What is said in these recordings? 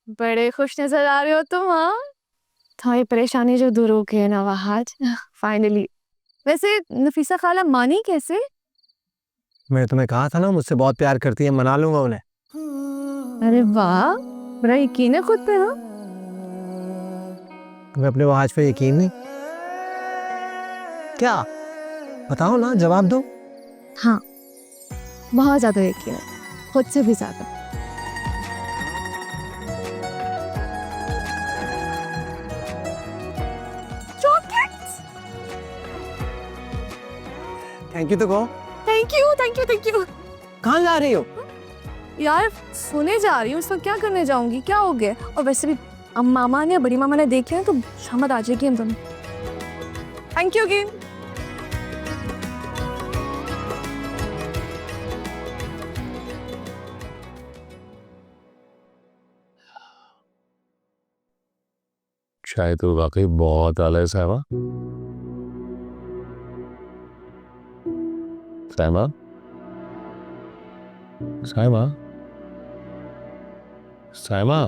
बड़े खुश नजर आ रहे हो तुम। हाँ, तुम्हारी परेशानी जो दूर हो गई है ना आज फाइनली। वैसे नफीसा खाला मानी कैसे? मैं तुम्हें कहा था ना मुझसे बहुत प्यार करती है, मना लूंगा उन्हें। अरे वाह, बड़ा यकीन है खुद पे। हाँ, तुम्हें अपने वहाज पे यकीन नहीं? क्या? बताओ ना, जवाब दो। हाँ, बहुत ज्यादा यकीन है, खुद से भी ज्यादा। चॉकलेट्स। थैंक यू तो कहो। Thank you thank you thank you. कहाँ जा रही हो? यार सोने जा रही हूँ, इसमें क्या करने जाऊंगी, क्या हो गया? और वैसे भी मामा ने बड़ी मामा ने देख लिया तो शामत आ जाएगी हम दोनों। Thank you again. चाय तो वाकई बहुत आला है साहिबा। साहिबा, साहिबा, साहिबा।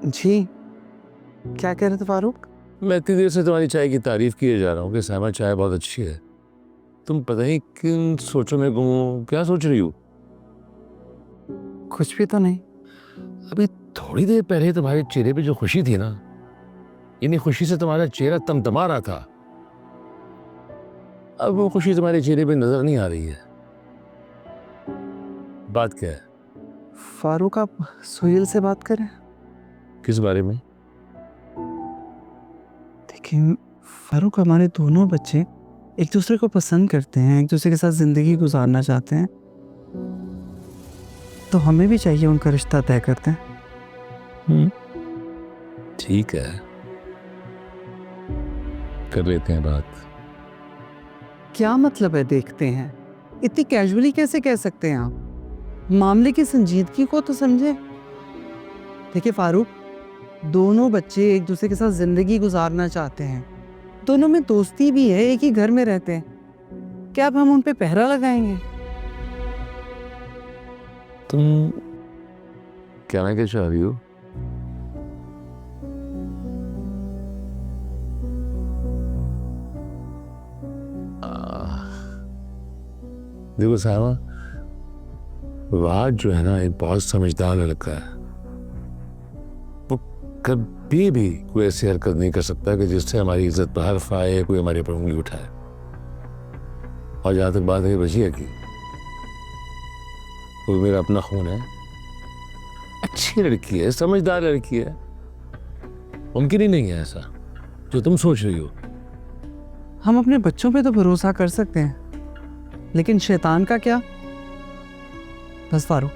जी, क्या कह रहे थे फारूक? मैं इतनी देर से तुम्हारी चाय की तारीफ किए जा रहा हूँ कि साहिबा चाय बहुत अच्छी है। तुम पता नहीं किन सोचों में गुम हो, क्या सोच रही हो? कुछ भी तो नहीं। अभी थोड़ी देर पहले तुम्हारे चेहरे पे जो खुशी थी ना, यानी खुशी से तुम्हारा चेहरा तमतमा रहा था, अब वो खुशी तुम्हारे चेहरे पे नजर नहीं आ रही है। बात क्या है? फारूक, आप सुहेल से बात करें। किस बारे में? देखिए फारूक, हमारे दोनों बच्चे एक दूसरे को पसंद करते हैं, एक दूसरे के साथ जिंदगी गुजारना चाहते हैं, तो हमें भी चाहिए उनका रिश्ता तय करते हैं। ठीक है, कर लेते हैं बात। क्या मतलब है देखते हैं? इतनी कैजुअली कैसे कह सकते हैं आप? मामले की संजीदगी को तो समझे। देखिए फारूक, दोनों बच्चे एक दूसरे के साथ जिंदगी गुजारना चाहते हैं, दोनों में दोस्ती भी है, एक ही घर में रहते हैं। क्या अब हम उन पे पहरा लगाएंगे? तुम कहना क्या चाह रही हो? देखो साहिबा, वाद जो है ना, एक बहुत समझदार लड़का है। वो कभी भी कोई ऐसी हरकत नहीं कर सकता कि जिससे हमारी इज्जत पर हर्फ आए, कोई हमारे ऊपर उंगली उठाए। और जहां तक बात है बचिया की, वो मेरा अपना खून है, अच्छी लड़की है, समझदार लड़की है। मुमकिन ही नहीं है ऐसा जो तुम सोच रही हो। हम अपने बच्चों पे तो भरोसा कर सकते हैं, लेकिन शैतान का क्या? बस फारूक,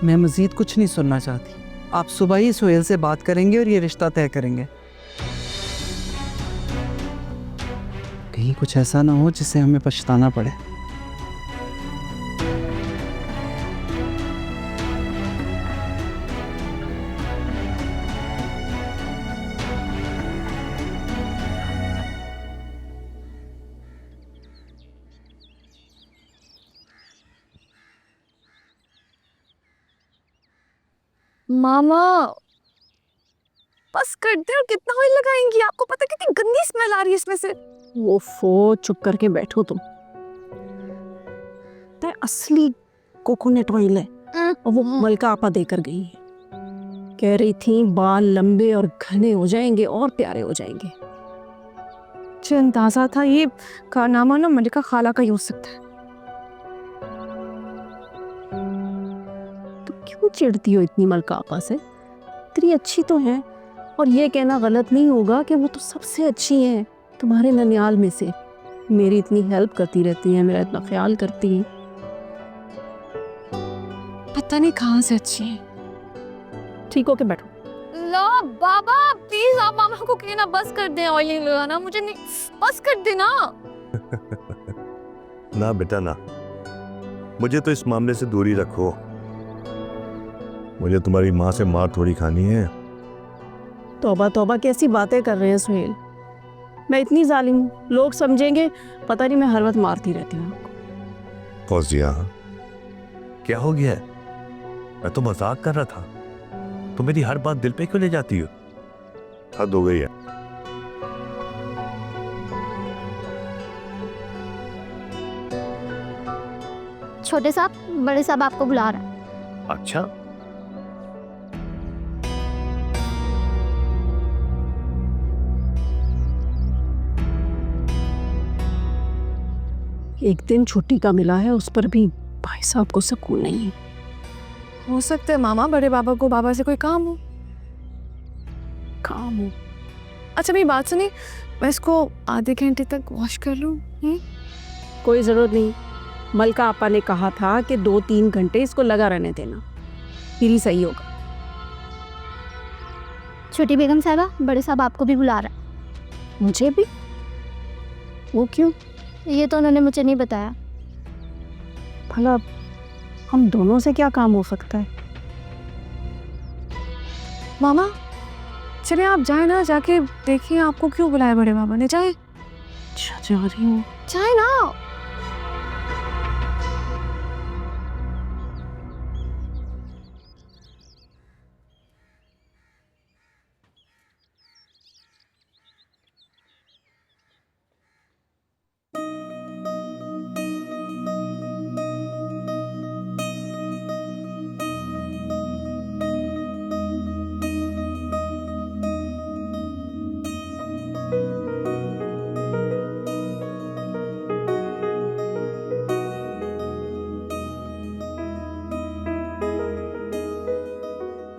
मैं मजीद कुछ नहीं सुनना चाहती। आप सुबह ही सुहेल से बात करेंगे और ये रिश्ता तय करेंगे। कहीं कुछ ऐसा ना हो जिससे हमें पछताना पड़े। मामा बस कर दे, और कितना ऑयल लगाएंगी? आपको पता है कितनी गंदी स्मेल आ रही है इसमें से। ओफो, चुप करके बैठो तुम। तो असली कोकोनट ऑयल है और वो मलका आपा देकर गई है। कह रही थी बाल लंबे और घने हो जाएंगे और प्यारे हो जाएंगे। मुझे अंदाजा था ये कारनामा ना मलिका खाला का ही हो सकता है। तो क्यों चिढ़ती हो इतनी मलका आपा से? इतनी अच्छी तो है, और ये कहना गलत नहीं होगा कि वो तो सबसे अच्छी है तुम्हारे ननियाल में से। मेरी इतनी हेल्प करती रहती है, मेरा इतना ख्याल करती है। पता नहीं कहाँ से अच्छी है। ठीक हो के बैठो। लो बाबा, प्लीज आप मामा को कहना बस कर दें ऑयलिंग लगाना, मुझे नहीं, बस कर देना। ना बेटा ना, मुझे तो इस मामले से दूरी रखो। मुझे तुम्हारी माँ से मार थोड़ी खानी है। तौबा तौबा, कैसी बातें कर रहे हैं सुहेल। मैं इतनी जालिम हूँ? लोग समझेंगे पता नहीं मैं हर वक्त मारती रहती हूँ आपको। फौजिया, क्या हो गया है? मैं तो मजाक कर रहा था। तुम मेरी हर बात दिल पे क्यों ले जाती हो? हद हो गई है। छोटे साहब, बड़े साहब आपको बुला रहा है। अच्छा, एक दिन छुट्टी का मिला है, उस पर भी भाई साहब को सुकून नहीं है। हो सकता है मामा बड़े बाबा को बाबा से कोई काम हो। काम हो। अच्छा मेरी बात सुनी, मैं इसको आधे घंटे तक वॉश कर लूँ? कोई ज़रूरत नहीं। मलका आपा ने कहा था कि 2-3 घंटे इसको लगा रहने देना, फिर ही सही होगा। छोटी बेगम साहबा, बड़े साहब आपको भी बुला रहा है। मुझे भी? वो क्यों? ये तो उन्होंने मुझे नहीं बताया। भला हम दोनों से क्या काम हो सकता है? मामा चलिए आप जाए ना, जाके देखिए आपको क्यों बुलाया बड़े बाबा ने। जाए जा रही हूँ। जाए ना।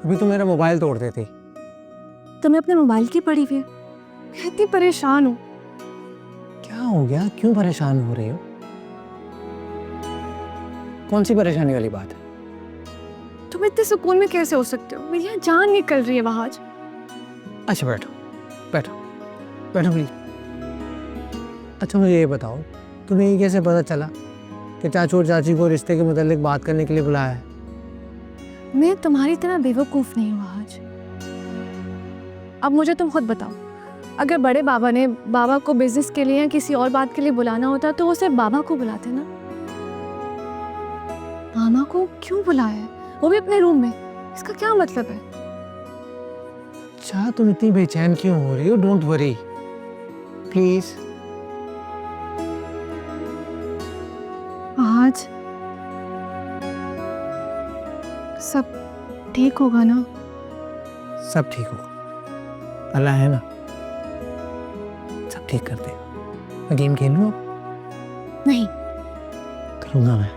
अभी तो मेरा मोबाइल तोड़ देती। तुम्हें अपने मोबाइल की पड़ी हुई है। मैं इतनी परेशान हूँ। क्या हो गया, क्यों परेशान हो रही हो? कौन सी परेशानी वाली बात है? तुम इतने सुकून में कैसे हो सकते हो? मेरी यहाँ जान निकल रही है वहाँ आज। अच्छा बैठो बैठो बैठो प्लीज। अच्छा मुझे ये बताओ, तुम्हें ये कैसे पता चला कि चाचू और चाची को रिश्ते के मुतालिक बात करने के लिए बुलाया है? मैं तुम्हारी तरह बेवकूफ़ नहीं हूँ आज। अब मुझे तुम खुद बताओ, अगर बड़े बाबा ने बाबा को बिजनेस के लिए या किसी और बात के लिए बुलाना होता तो वो सिर्फ बाबा को बुलाते ना। मामा को क्यों बुलाया है, वो भी अपने रूम में? इसका क्या मतलब है? अच्छा तुम इतनी बेचैन क्यों हो रही हो? Don't worry please. आज सब ठीक होगा ना? सब ठीक होगा, अल्लाह है ना, सब ठीक कर दे। मैं गेम खेल लूँ? नहीं। करूँगा मैं।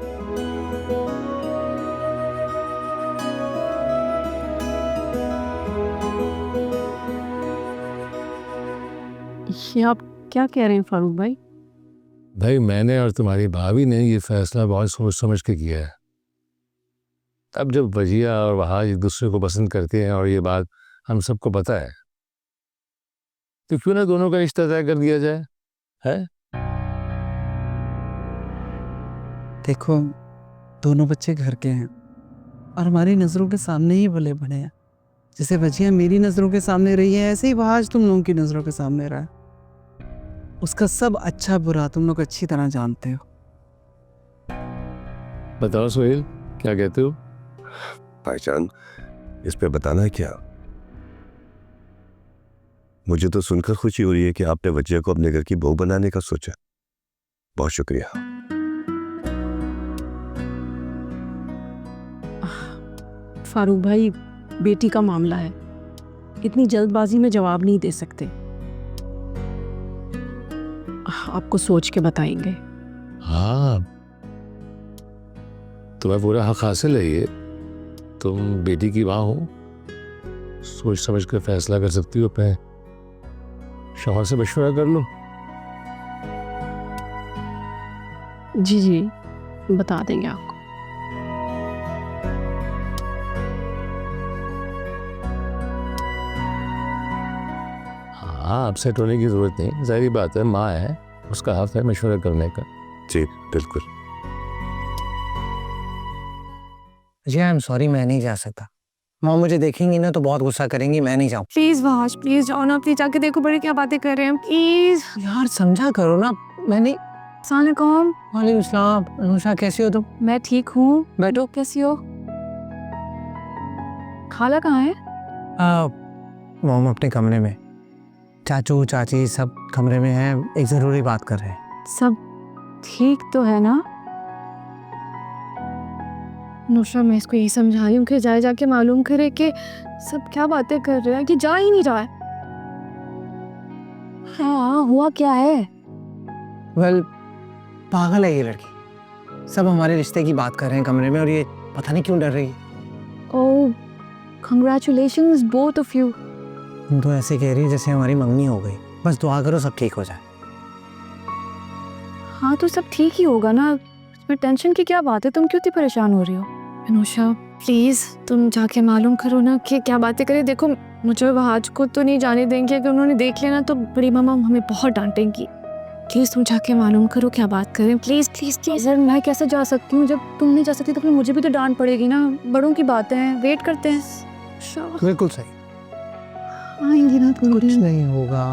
ये आप क्या कह रहे हैं फारूक भाई? भाई मैंने और तुम्हारी भाभी ने ये फैसला बहुत सोच समझ के किया है। अब जब वजिया और वहाज एक दूसरे को पसंद करते हैं और ये बात हम सबको पता है, तो क्यों ना दोनों का रिश्ता तय कर दिया जाए, है? देखो दोनों बच्चे घर के हैं और हमारी नज़रों के सामने ही भले बने हैं। जैसे वजिया मेरी नज़रों के सामने रही है, ऐसे ही वहाज तुम लोगों की नज़रों के सामने रहा है। उसका सब अच्छा बुरा तुम लोग अच्छी तरह जानते हो। बताओ सोहेल, क्या कहते हो? भाईजान इस पे बताना है क्या? मुझे तो सुनकर खुशी हो रही है कि आपने वजिया को अपने घर की बहू बनाने का सोचा। बहुत शुक्रिया। फारूक भाई, बेटी का मामला है, इतनी जल्दबाजी में जवाब नहीं दे सकते। आपको सोच के बताएंगे। हाँ, तुम्हें पूरा हक हासिल है। ये तुम बेटी की माँ हो, सोच समझ कर फैसला कर सकती हो। अपने शौहर से मशवरा कर लो। जी जी, बता देंगे आपको। हाँ, अपसेट होने की जरूरत नहीं, जाहिर बात है, माँ है, उसका हक है मशवरा करने का। जी बिल्कुल। जी आई एम सॉरी, मैं नहीं जा सकता। माँ मुझे देखेंगी ना तो बहुत गुस्सा करेंगी, मैं नहीं जाऊँ। प्लीज वहाज, प्लीज जाओ ना, प्लीज जाके देखो बड़े क्या बातें कर रहे हैं। प्लीज यार समझा करो ना। मैं नहीं। अस्सलाम वालेकुम। वालेकुम सलाम। अनुषा कैसी हो तुम? मैं ठीक हूँ। बैठो। कैसी हो? खाला कहाँ है? मॉम अपने कमरे में, चाचू चाची सब कमरे में हैं, एक ज़रूरी बात कर रहे हैं। सब ठीक तो है ना? नुशा, मैं इसको यही समझा रही हूँ कि जाके मालूम करे कि सब क्या बातें कर रहे हैं, कि जा ही नहीं रहा है। हाँ, हुआ क्या है? वेल, पागल है ये लड़की। सब हमारे रिश्ते की बात कर रहे हैं कमरे में और ये पता नहीं क्यों डर रही है। ओह, कंग्रेचुलेशंस बोथ ऑफ यू। तुम तो ऐसे कह रही है जैसे हमारी मंगनी हो गई। बस दुआ करो सब ठीक हो जाए। हाँ तो सब ठीक ही होगा ना, इसमें टेंशन की क्या बात है? तुम क्यों इतनी परेशान हो रही हो? अनुषा प्लीज़ तुम जाके मालूम करो ना कि क्या बातें करें। देखो, मुझे वहाज को तो नहीं जाने देंगे, अगर उन्होंने देख लेना तो बड़ी मामा हमें बहुत डांटेंगी। प्लीज़ तुम जाके मालूम करो क्या बात करें, प्लीज़ प्लीज़ प्लीज़। सर, मैं कैसे जा सकती हूँ? जब तुम नहीं जा सकती तो फिर मुझे भी तो डांट पड़ेगी ना। बड़ों की बातें हैं, वेट करते हैं। बिल्कुल सही, आएंगे ना कुछ नहीं होगा,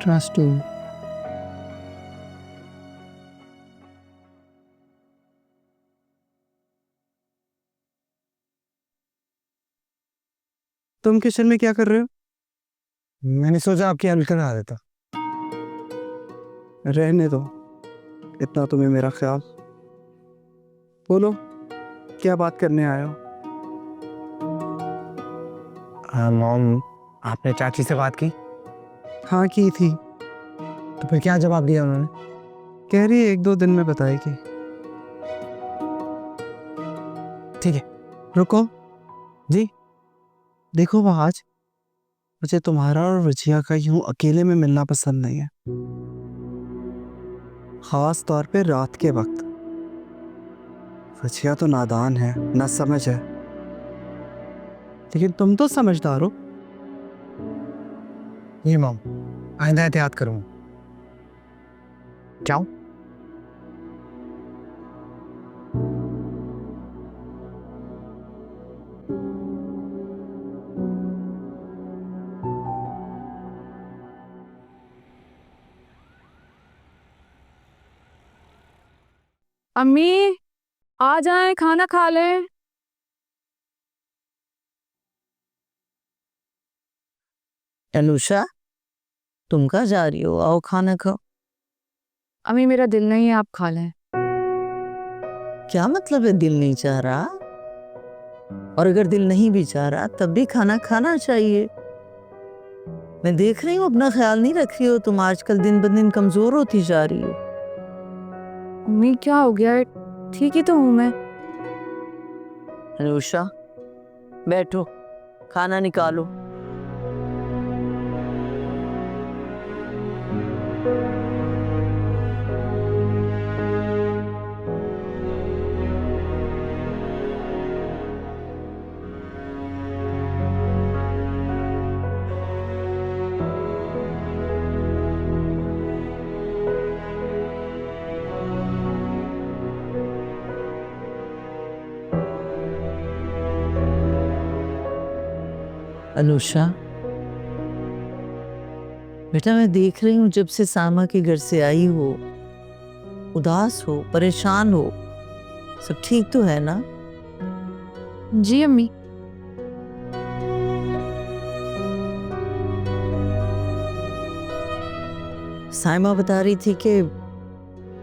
ट्रस्ट मी। तुम किचन में क्या कर रहे हो? मैंने सोचा आपकी हेल्प करा देता। रहने दो, इतना तुम्हें मेरा ख्याल। बोलो, क्या बात करने आए हो? मॉम, आपने चाची से बात की? हाँ की थी। तो फिर क्या जवाब दिया उन्होंने? कह रही है 1-2 दिन में बताएगी। ठीक है। रुको जी। देखो वहाज, मुझे तुम्हारा और वजिया का यूं अकेले में मिलना पसंद नहीं है, खास तौर पे रात के वक्त। वजिया तो नादान है, ना समझ है, लेकिन तुम तो समझदार हो। ये मॉम, आइंदा एहतियात करूँगा। जाओ। अम्मी आ जाए, खाना खा लें। अनुषा, तुम कहाँ जा रही हो? आओ खाना खाओ। अम्मी मेरा दिल नहीं है, आप खा लें। क्या मतलब है दिल नहीं चाह रहा? और अगर दिल नहीं भी चाह रहा तब भी खाना खाना चाहिए। मैं देख रही हूँ अपना ख्याल नहीं रख रही हो तुम, आजकल दिन ब दिन कमजोर होती जा रही हो। अम्मी क्या हो गया है? ठीक ही तो हूँ मैं। अनुषा बैठो, खाना निकालो। अनुषा बेटा, मैं देख रही हूँ जब से सामा के घर से आई हो, उदास हो, परेशान हो। सब ठीक तो है ना? जी अम्मी। साइमा बता रही थी कि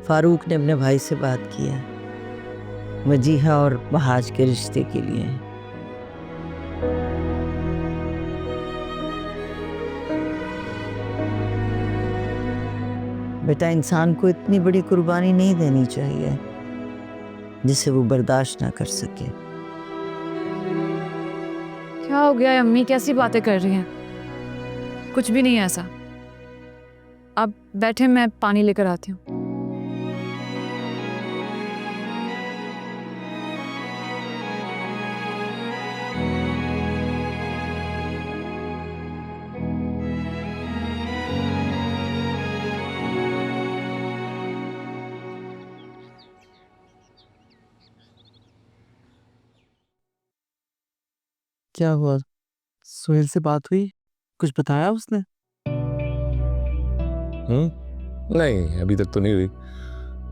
फारूक ने अपने भाई से बात की है वजीहा और वहाज के रिश्ते के लिए। बेटा, इंसान को इतनी बड़ी कुर्बानी नहीं देनी चाहिए जिसे वो बर्दाश्त ना कर सके। क्या हो गया है अम्मी, कैसी बातें कर रही हैं? कुछ भी नहीं है ऐसा। आप बैठे, मैं पानी लेकर आती हूँ। क्या हुआ? सोहेल से बात हुई? कुछ बताया उसने? नहीं, अभी तक तो नहीं हुई।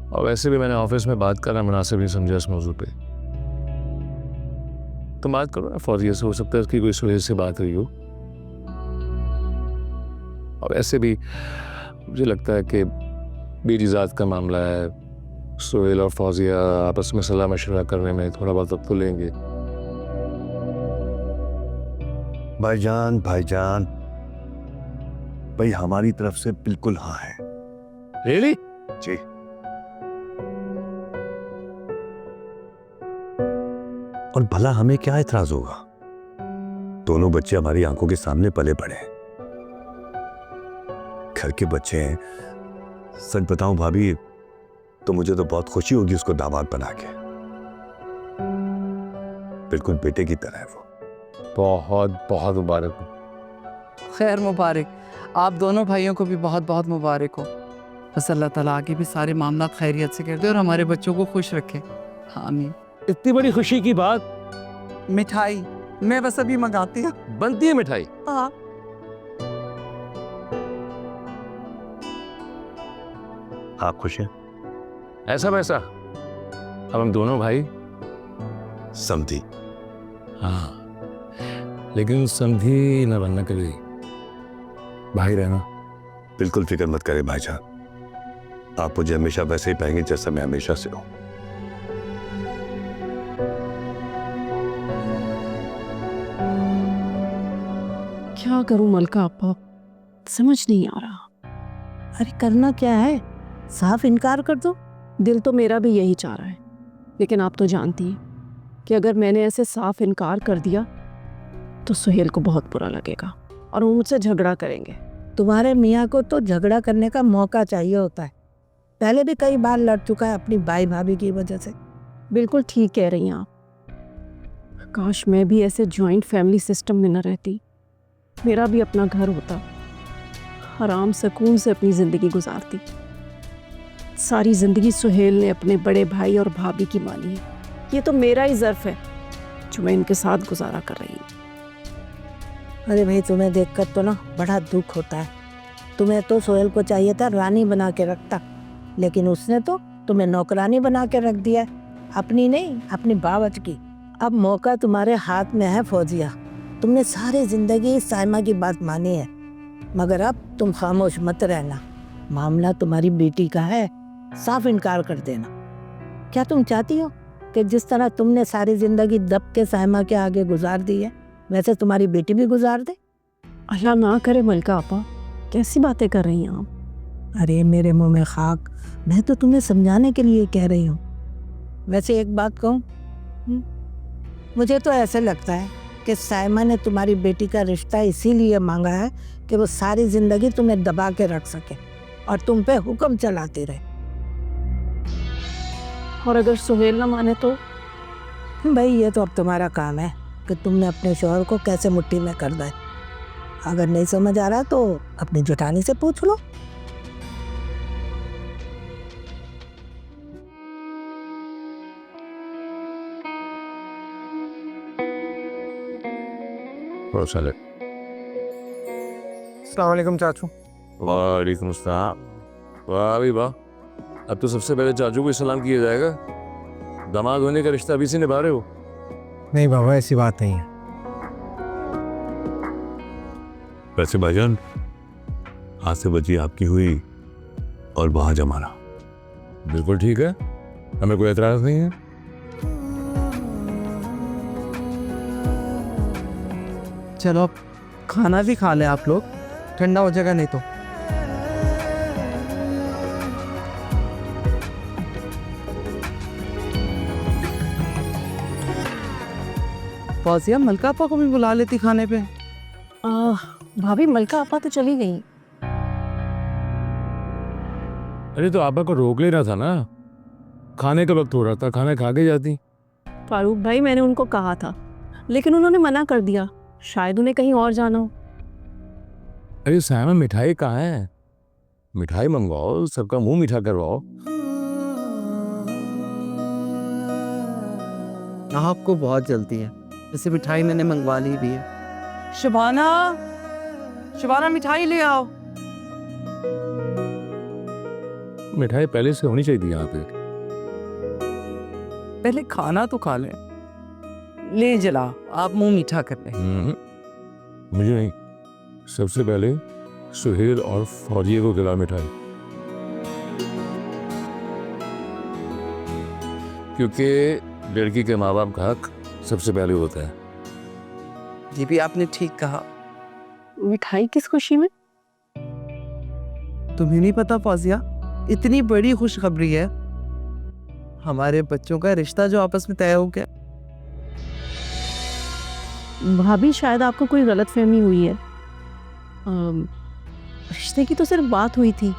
और वैसे भी मैंने ऑफिस में बात करना मुनासिब नहीं समझा इस मौजू पे। तुम बात करो ना फौजिया से, हो सकता है उसकी कोई सुहेल से बात हुई हो। और ऐसे भी मुझे लगता है कि मेरी ज़ात का मामला है, सुहेल और फौजिया आपस में सलाह मशवरा करने में थोड़ा बहुत वक्त तो लेंगे। भाईजान भाईजान, भाई हमारी तरफ से बिल्कुल हाँ है। रियली? जी। और भला हमें क्या एतराज होगा? दोनों बच्चे हमारी आंखों के सामने पले बड़े हैं, घर के बच्चे हैं। सच बताऊं भाभी, तो मुझे तो बहुत खुशी होगी उसको दामाद बना के। बिल्कुल बेटे की तरह है वो। बहुत बहुत मुबारक हो। खैर मुबारक, आप दोनों भाइयों को भी बहुत बहुत मुबारक हो। बस अल्लाह ताला आगे भी सारे मामला खैरियत से कर दे और हमारे बच्चों को खुश रखे। आमीन। इतनी बड़ी खुशी की बात। मिठाई मैं बस अभी मंगाती हूँ। बनती है मिठाई? हाँ। आप खुश हैं? ऐसा वैसा, अब हम दोनों भाई समझी। हाँ, लेकिन समझी न बनना कभी, भाई रहना। बिल्कुल फिक्र मत करें भाईजान, आप मुझे हमेशा वैसे ही पाएंगे जैसा मैं हमेशा से हूं। क्या करूं मलका आपा, समझ नहीं आ रहा। अरे करना क्या है, साफ इनकार कर दो। दिल तो मेरा भी यही चाह रहा है, लेकिन आप तो जानती हैं कि अगर मैंने ऐसे साफ इनकार कर दिया तो सुहेल को बहुत बुरा लगेगा और वो मुझसे झगड़ा करेंगे। तुम्हारे मियाँ को तो झगड़ा करने का मौका चाहिए होता है। पहले भी कई बार लड़ चुका है अपनी भाई भाभी की वजह से। बिल्कुल ठीक कह रही हैं आप। काश मैं भी ऐसे जॉइंट फैमिली सिस्टम में न रहती, मेरा भी अपना घर होता, आराम सुकून से अपनी ज़िंदगी गुजारती। सारी ज़िंदगी सुहेल ने अपने बड़े भाई और भाभी की मानी है। ये तो मेरा ही ज़र्फ है जो मैं इनके साथ गुजारा कर रही हूँ। अरे भाई, तुम्हें देखकर तो ना बड़ा दुख होता है। तुम्हें तो सोहेल को चाहिए था रानी बना के रखता, लेकिन उसने तो तुम्हें नौकरानी बना के रख दिया, अपनी नहीं अपनी बावच की। अब मौका तुम्हारे हाथ में है फौजिया। तुमने सारी जिंदगी साइमा की बात मानी है, मगर अब तुम खामोश मत रहना। मामला तुम्हारी बेटी का है, साफ इनकार कर देना। क्या तुम चाहती हो कि जिस तरह तुमने सारी जिंदगी दब के साइमा के आगे गुजार दी है, वैसे तुम्हारी बेटी भी गुजार दे? अल्लाह ना करे मलका आपा, कैसी बातें कर रही हैं आप? अरे मेरे मुंह में खाक, मैं तो तुम्हें समझाने के लिए कह रही हूँ। वैसे एक बात कहूँ, मुझे तो ऐसे लगता है कि साइमा ने तुम्हारी बेटी का रिश्ता इसीलिए मांगा है कि वो सारी जिंदगी तुम्हें दबा के रख सके और तुम पे हुक्म चलाती रहे। और अगर सुहेल ना माने तो? भाई ये तो अब तुम्हारा काम है कि तुमने अपने शौहर को कैसे मुट्ठी में कर दे। अगर नहीं समझ आ रहा तो अपनी जेठानी से पूछ लो। अस्सलाम वालेकुम चाचू। वालेकुम अस्सलाम। वाह भी वाह, अब तो सबसे पहले चाचू को सलाम किया जाएगा। दामाद होने का रिश्ता अभी से निभा रहे हो? नहीं बाबा, ऐसी बात नहीं है। वैसे भाईजान, आज से बची आपकी हुई और वहां जमाना। बिल्कुल ठीक है, हमें कोई एतराज नहीं है। चलो अब खाना भी खा लें आप लोग, ठंडा हो जाएगा नहीं तो। फौजिया, मलका आपा को भी बुला लेती खाने पे। भाभी मलका आपा तो चली गई। अरे तो आपा को रोक लेना था ना, खाने का वक्त हो रहा था, खाना खा के जाती। फारूक भाई, मैंने उनको कहा था लेकिन उन्होंने मना कर दिया, शायद उन्हें कहीं और जाना हो। अरे साइमा, मिठाई कहाँ है? मिठाई मंगवाओ, सबका मुंह मीठा करवाओ। आपको बहुत जल्दी है, जैसे मिठाई मैंने मंगवा ली भी है। शबाना, शबाना मिठाई ले आओ। मिठाई पहले से होनी चाहिए यहाँ पे। पहले खाना तो खा लें। ले जला, आप मुंह मीठा कर लें। मुझे नहीं, सबसे पहले सुहेल और फौजिया को खिला मिठाई, क्योंकि लड़की के माँ बाप का हक सबसे पहले होता है। जी भी आपने ठीक कहा। मिठाई किस खुशी में? तुम्हें नहीं पता फौजिया, इतनी बड़ी खुशखबरी है, हमारे बच्चों का रिश्ता जो आपस में तय हो गया। भाभी शायद आपको कोई गलतफहमी हुई है। रिश्ते की तो सिर्फ बात हुई थी,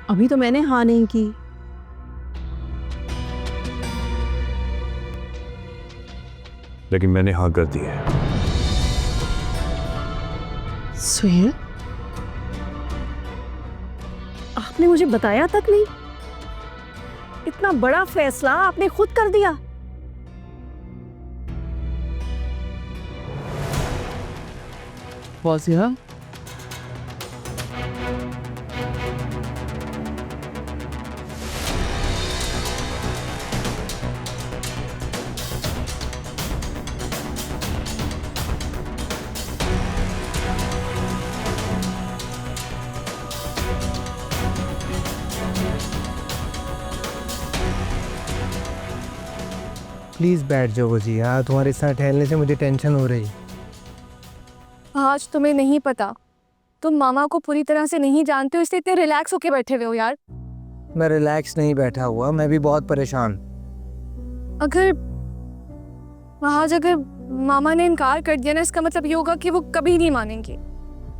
अभी तो मैंने हाँ नहीं की। लेकिन मैंने हाँ कर दी है। सुहेल, आपने मुझे बताया तक नहीं? इतना बड़ा फैसला आपने खुद कर दिया। फौजिया, प्लीज बैठ जाओ वजिया, तुम्हारे साथ टहलने से मुझे टेंशन हो रही। आज तुम्हें नहीं पता, तुम मामा को पूरी तरह से नहीं जानते हो, इसलिए इतने रिलैक्स होके बैठे हुए हो यार। मैं रिलैक्स नहीं बैठा हुआ, मैं भी बहुत परेशान। अगर महाज अगर मामा ने इनकार कर दिया ना, इसका मतलब ये होगा कि वो कभी नहीं मानेंगे।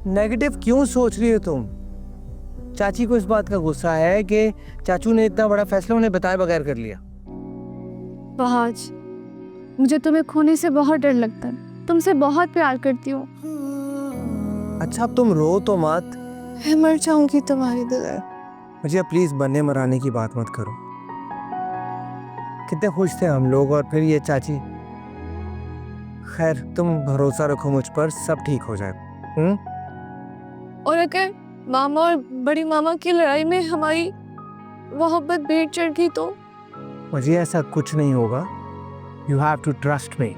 नेगेटिव क्यों सोच रही हो तुम? चाची को इस बात का गुस्सा है कि चाचू ने इतना बड़ा फैसला उन्हें बताए बगैर कर लिया। महाज, मुझे तुम्हें खोने से बहुत डर लगता है, तुमसे बहुत प्यार करती हूँ। अच्छा अब तुम रो तो मत। मैं मर जाऊंगी तुम्हारी तरह। मुझे प्लीज बनने मराने की बात मत करो। कितने खुश थे हम लोग, और फिर ये चाची। खैर तुम भरोसा रखो मुझ पर, सब ठीक हो जाए। और अगर मामा और बड़ी मामा की लड़ाई में हमारी मोहब्बत भेंट चढ़ गई तो? मुझे ऐसा कुछ नहीं होगा। You have to trust me.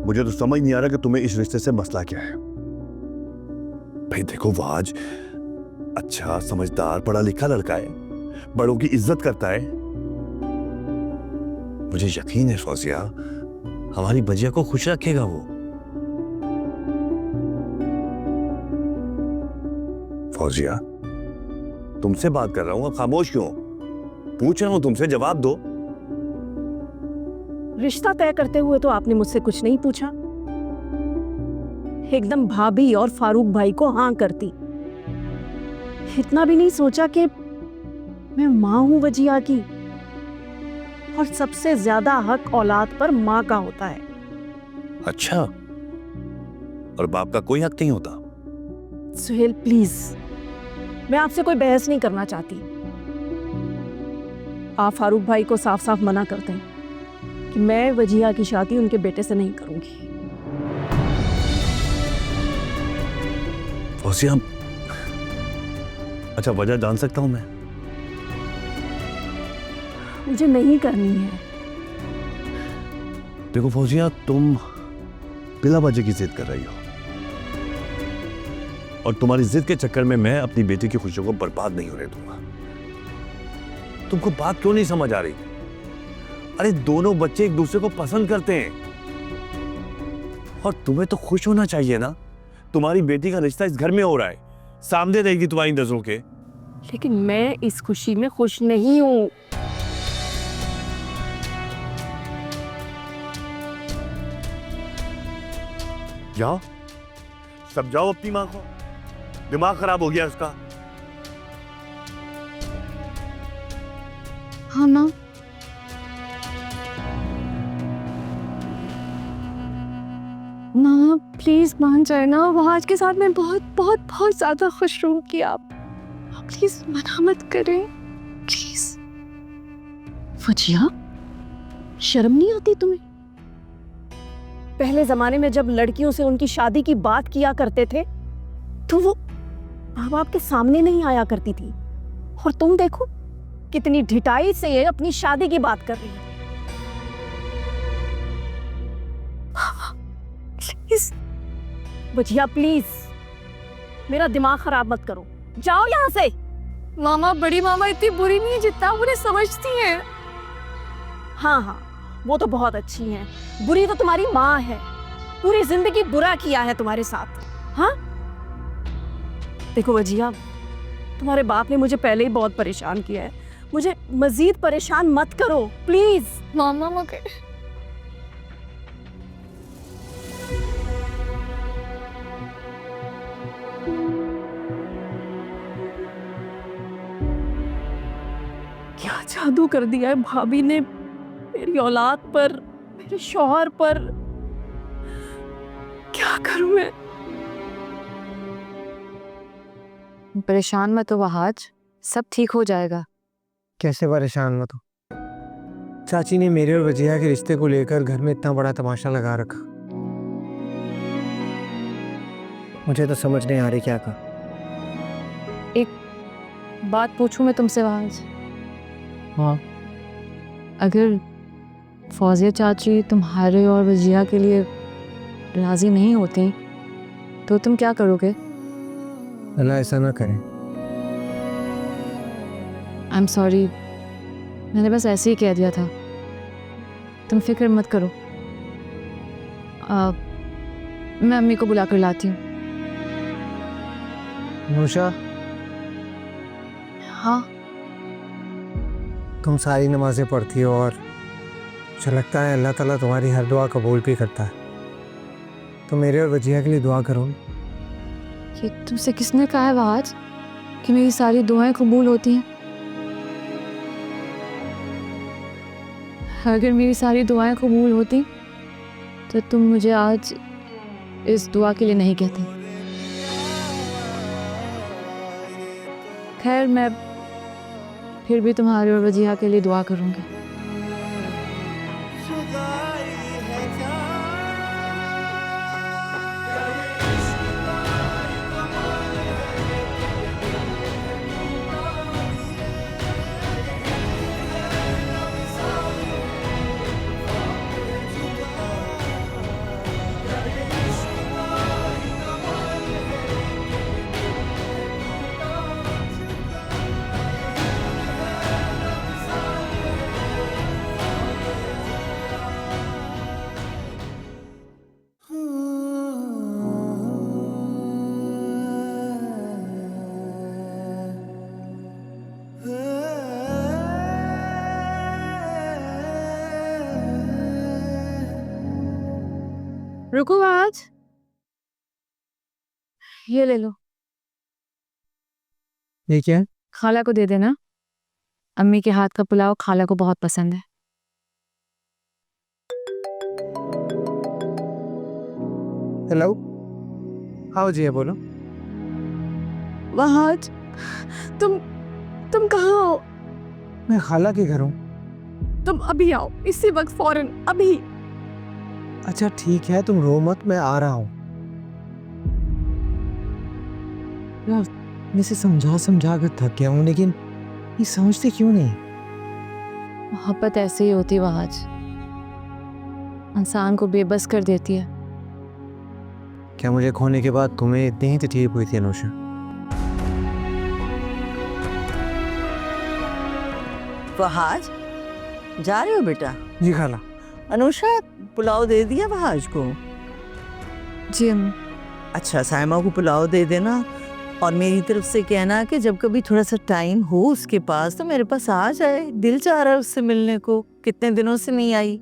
मुझे तो समझ नहीं आ रहा कि तुम्हें इस रिश्ते से मसला क्या है। भाई देखो, वो आज अच्छा समझदार पढ़ा लिखा लड़का है, बड़ों की इज्जत करता है। मुझे यकीन है फौजिया, हमारी बजिया को खुश रखेगा वो। फौजिया, तुमसे बात कर रहा हूं, खामोश क्यों? पूछ रहा हूं तुमसे, जवाब दो। रिश्ता तय करते हुए तो आपने मुझसे कुछ नहीं पूछा, एकदम भाभी और फारूक भाई को हाँ करती। इतना भी नहीं सोचा कि मैं माँ हूं वजिया की, और सबसे ज्यादा हक औलाद पर माँ का होता है। अच्छा, और बाप का कोई हक नहीं होता? सुहेल प्लीज, मैं आपसे कोई बहस नहीं करना चाहती। आप फारूक भाई को साफ साफ मना करते हैं कि मैं वजिया की शादी उनके बेटे से नहीं करूंगी। फौजिया, अच्छा वजह जान सकता हूं मैं? मुझे नहीं करनी है। देखो फौजिया, तुम बिला वजह की जिद कर रही हो, और तुम्हारी जिद के चक्कर में मैं अपनी बेटी की खुशियों को बर्बाद नहीं होने दूंगा। तुमको बात क्यों नहीं समझ आ रही? अरे दोनों बच्चे एक दूसरे को पसंद करते हैं, और तुम्हें तो खुश होना चाहिए ना। तुम्हारी बेटी का रिश्ता इस घर में हो रहा है, सामने रहेगी तुम्हारी नजरों के। लेकिन मैं इस खुशी में खुश नहीं हूं। जाओ, समझाओ अपनी मां को, दिमाग खराब हो गया उसका। हाँ माँ। माँ प्लीज मान जाए ना, वहाज के साथ मैं बहुत बहुत बहुत ज्यादा खुश रहूंगी। आप प्लीज मना मत करें, प्लीज। वजिया, शर्म नहीं आती तुम्हें? पहले जमाने में जब लड़कियों से उनकी शादी की बात किया करते थे तो वो माँ बाप के सामने नहीं आया करती थी, और तुम देखो कितनी ढिठाई से ये अपनी शादी की बात कर रही है। प्लीज बजिया, प्लीज मेरा दिमाग खराब मत करो, जाओ यहाँ से। मामा, बड़ी मामा इतनी बुरी नहीं है जितना उन्हें समझती हैं। हाँ हाँ, वो तो बहुत अच्छी हैं। बुरी तो तुम्हारी माँ है, पूरी जिंदगी बुरा किया है तुम्हारे साथ। हाँ देखो वजिया, तुम्हारे बाप ने मुझे पहले ही बहुत परेशान किया है, मुझे मजीद परेशान मत करो प्लीज। मामा मुझे क्या जादू कर दिया है भाभी ने मेरी औलाद पर, मेरे शौहर पर। क्या करूं मैं? परेशान मत हो वहाज, सब ठीक हो जाएगा। कैसे परेशान मत हो? चाची ने मेरे और वजिया के रिश्ते को लेकर घर में इतना बड़ा तमाशा लगा रखा, मुझे तो समझ नहीं आ रही क्या करूं। बात पूछूं मैं तुमसे वहाज? हाँ। अगर फौजिया चाची तुम्हारे और वजिया के लिए राजी नहीं होती तो तुम क्या करोगे? अल्लाह ऐसा ना करे। आई एम सॉरी, मैंने बस ऐसे ही कह दिया था, तुम फिक्र मत करो। मैं अम्मी को बुला कर लाती हूँ। नूशा, हाँ तुम सारी नमाजें पढ़ती हो और मुझे लगता है अल्लाह ताला तुम्हारी हर दुआ कबूल भी करता है, तो मेरे और वजिया के लिए दुआ करो। ये तुमसे किसने कहा है वहाज कि मेरी सारी दुआएं कबूल होती हैं? अगर मेरी सारी दुआएं कबूल होती तो तुम मुझे आज इस दुआ के लिए नहीं कहते। खैर, मैं फिर भी तुम्हारे और वजिया के लिए दुआ करूंगी। रुको आज, ये ले लो। ये क्या है? खाला को दे देना, अम्मी के हाथ का पुलाव खाला को बहुत पसंद है। हेलो, हाँ जी, बोलो। वहाज, तुम कहाँ हो? मैं खाला के घर हूँ। तुम अभी आओ, इसी वक्त, फौरन, अभी। अच्छा ठीक है, तुम रो मत, मैं आ रहा हूँ। यार, मैं इसे समझा कर थक गया हूँ, लेकिन ये समझते क्यों नहीं? मोहब्बत ऐसे ही होती वहाज, इंसान को बेबस कर देती है। क्या मुझे खोने के बाद तुम्हें इतनी ही तकलीफ हुई थी अनुषा? फहाज, जा रहे हो बेटा? जी खाला। अनुषा, पुलाव दे दिया फहाज को? जी अम्मी। अच्छा, साइमा को पुलाव दे देना, और मेरी तरफ से कहना कि जब कभी थोड़ा सा टाइम हो उसके पास तो मेरे पास आ जाए, दिल चाह रहा है उससे मिलने को, कितने दिनों से नहीं आई।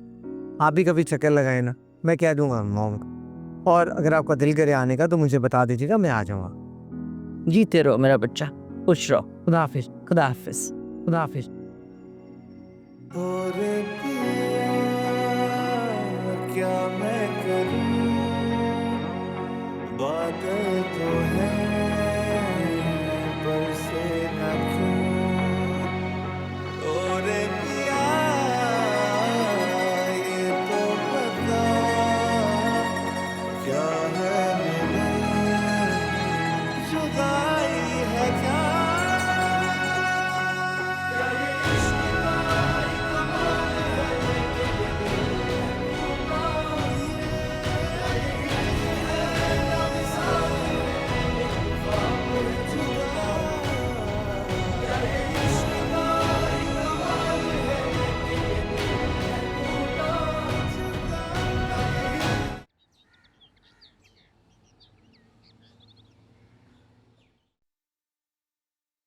आप भी कभी चक्कर लगाए ना, मैं कह दूंगा मॉम को, और अगर आपका दिल करे आने का तो मुझे बता दीजिएगा, मैं आ जाऊँगा। जीते रहो मेरा बच्चा, खुश रहो। खुदा हाफिज। खुदा हाफिज। खुदा हाफिज। क्या मैं करूं, बादल तो है बरसे न क्यों, और पिया ये तो बता क्या है मिलन, जुदाई है क्या।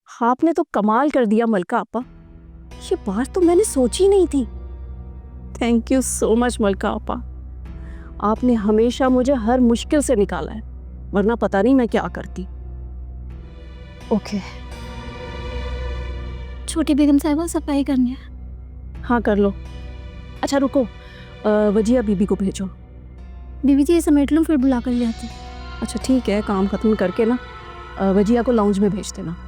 आपने तो कमाल कर दिया मलका आपा, ये बात तो मैंने सोची नहीं थी। थैंक यू सो मच मलका आपा, आपने हमेशा मुझे हर मुश्किल से निकाला है, वरना पता नहीं मैं क्या करती। ओके छोटी बेगम साहिबा सफाई करनी है। हाँ कर लो। अच्छा रुको, वजिया बीबी को भेजो। बीबी जी ये समेट लूँ फिर बुला कर ले आती। अच्छा ठीक है, काम खत्म करके ना वजिया को लाउंज में भेज देना।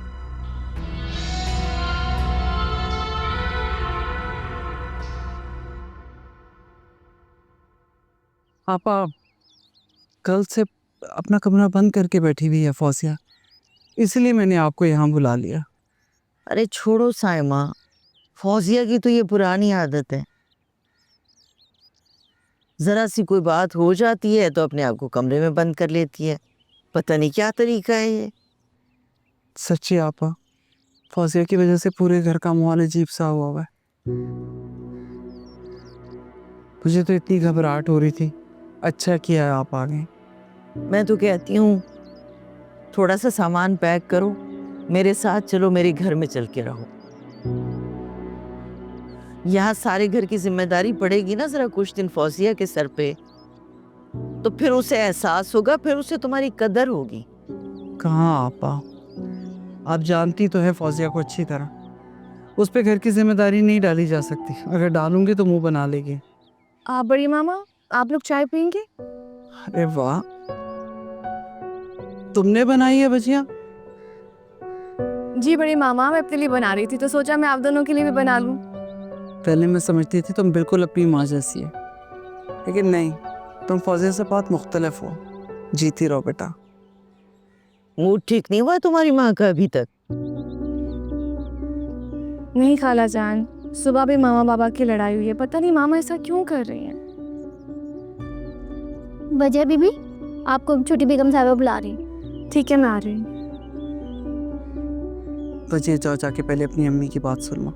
आपा कल से अपना कमरा बंद करके बैठी हुई है फौजिया, इसलिए मैंने आपको यहाँ बुला लिया। अरे छोड़ो साइमा, फौजिया की तो ये पुरानी आदत है, जरा सी कोई बात हो जाती है तो अपने आप को कमरे में बंद कर लेती है। पता नहीं क्या तरीका है ये। सच्ची आपा, फौजिया की वजह से पूरे घर का माहौल अजीब सा हुआ है। मुझे तो इतनी घबराहट हो रही थी, अच्छा किया आप आ गए। मैं तो कहती हूँ थोड़ा सा सामान पैक करो, मेरे साथ चलो, मेरे घर में चल के रहो। यहाँ सारे घर की जिम्मेदारी पड़ेगी ना जरा कुछ दिन फौजिया के सर पे, तो फिर उसे एहसास होगा, फिर उसे तुम्हारी कदर होगी। कहाँ आपा, आप जानती तो है फौजिया को अच्छी तरह, उस पे घर की जिम्मेदारी नहीं डाली जा सकती, अगर डालूंगी तो मुंह बना लेगी। आप बड़ी मामा, आप लोग चाय पियेंगे? अरे वाह, तुमने बनाई है भजिया? जी बड़ी मामा, मैं अपने लिए बना रही थी तो सोचा मैं आप दोनों के लिए भी बना लूं। पहले मैं समझती थी तुम बिल्कुल अपनी माँ जैसी है, लेकिन नहीं, तुम फौजिया से बहुत मुख्तलिफ हो। जीती रहो बेटा। मूड ठीक नहीं हुआ तुम्हारी माँ का अभी तक? नहीं खाला जान, सुबह भी मामा बाबा की लड़ाई हुई है, पता नहीं मामा ऐसा क्यों कर रही हैं। वजह बीबी, आपको छोटी बेगम साहिबा बुला रही। ठीक है मैं आ रही हूँ। बजिए जाओ, जाके पहले अपनी अम्मी की बात सुन लो।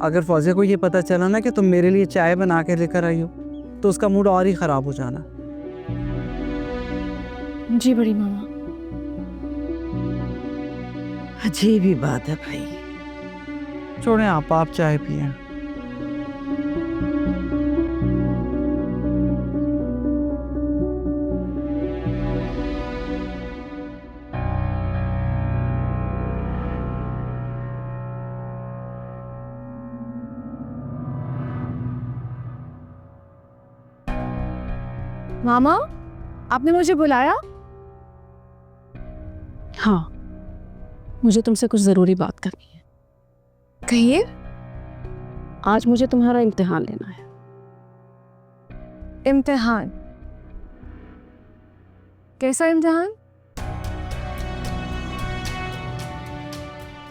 अगर फौजिया को ये पता चला ना कि तुम मेरे लिए चाय बना के लेकर आई हो तो उसका मूड और ही खराब हो जाना। जी बड़ी मामा। अजीब ही बात है भाई। छोड़े आप चाय पिए। मामा, आपने मुझे बुलाया? हाँ, मुझे तुमसे कुछ ज़रूरी बात करनी है। कहिए। आज मुझे तुम्हारा इम्तिहान लेना है। इम्तिहान? कैसा इम्तिहान?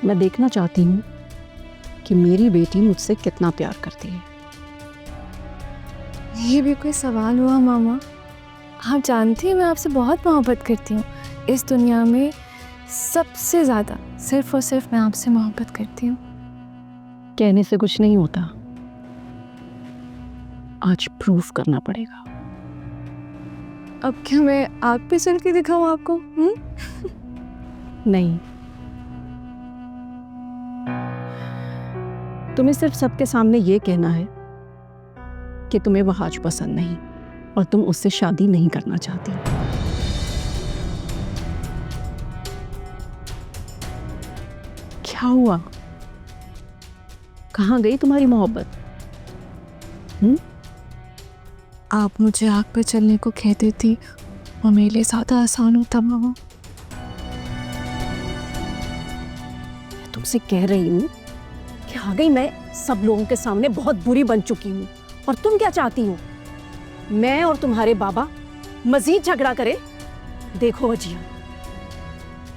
मैं देखना चाहती हूँ कि मेरी बेटी मुझसे कितना प्यार करती है। ये भी कोई सवाल हुआ मामा? आप जानती हैं मैं आपसे बहुत मोहब्बत करती हूँ। इस दुनिया में सबसे ज़्यादा सिर्फ और सिर्फ मैं आपसे मोहब्बत करती हूँ। कहने से कुछ नहीं होता, आज प्रूफ करना पड़ेगा। अब क्या मैं आग पे चल के दिखाऊं आपको? नहीं, तुम्हें सिर्फ सबके सामने ये कहना है कि तुम्हें वहाज पसंद नहीं और तुम उससे शादी नहीं करना चाहती। क्या हुआ? कहाँ गई तुम्हारी मोहब्बत? आप मुझे आग पे चलने को कहते थी वो मेरे लिए ज़्यादा आसान होता मामा। मैं तुमसे कह रही हूँ कि आ गई मैं सब लोगों के सामने बहुत बुरी बन चुकी हूँ, और तुम क्या चाहती हो? मैं और तुम्हारे बाबा मजीद झगड़ा करे। देखो अजिया,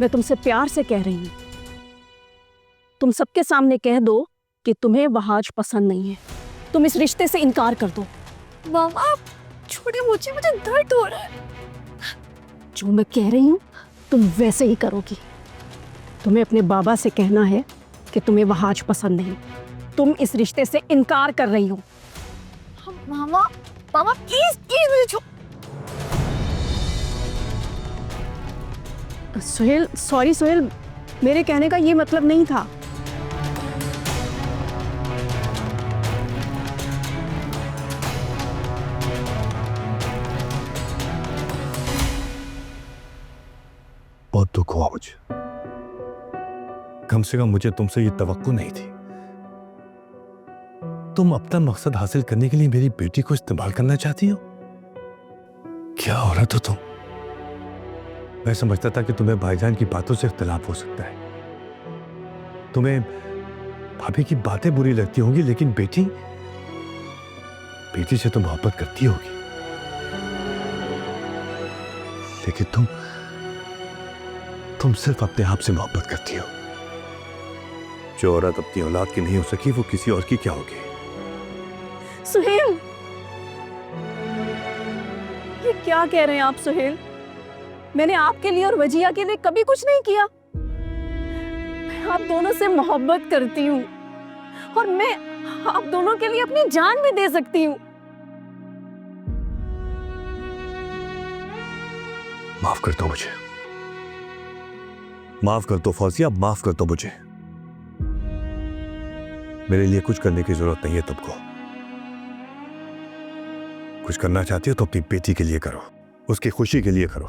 मैं तुमसे प्यार से कह रही हूँ, तुम सबके सामने कह दो कि तुम्हें वहाज पसंद नहीं है, तुम इस रिश्ते से इनकार कर दो। मामा छोड़े मुझे दर्द हो रहा है। जो मैं कह रही हूँ तुम वैसे ही करोगी। तुम्हें अपने बाबा से कहना है कि तुम्हें वहाज पसंद नहीं, तुम इस रिश्ते से इनकार कर रही हो। मामा मामा प्लीज प्लीज मुझे छोड़। सुहेल, सॉरी सुहेल, मेरे कहने का ये मतलब नहीं था। बहुत दुख हुआ मुझे, कम से कम मुझे तुमसे ये तवक्को नहीं थी। तुम अपना मकसद हासिल करने के लिए मेरी बेटी को इस्तेमाल करना चाहती हो? क्या औरत हो तुम। मैं समझता था कि तुम्हें भाईजान की बातों से इख्तिलाफ हो सकता है, तुम्हें भाभी की बातें बुरी लगती होंगी, लेकिन बेटी से तो मोहब्बत करती होगी। लेकिन तुम सिर्फ अपने आप से मोहब्बत करती हो। जो औरत अपनी औलाद की नहीं हो सकी वो किसी और की क्या होगी। सुहेल, ये क्या कह रहे हैं आप सुहेल? मैंने आपके लिए और वजिया के लिए कभी कुछ नहीं किया। मैं आप दोनों से मोहब्बत करती हूँ और मैं आप दोनों के लिए अपनी जान भी दे सकती हूँ। माफ कर दो मुझे, माफ कर दो फौजिया, माफ कर दो मुझे। मेरे लिए कुछ करने की जरूरत नहीं है तुमको। कुछ करना चाहती हो तो अपनी बेटी के लिए करो, उसकी खुशी के लिए करो।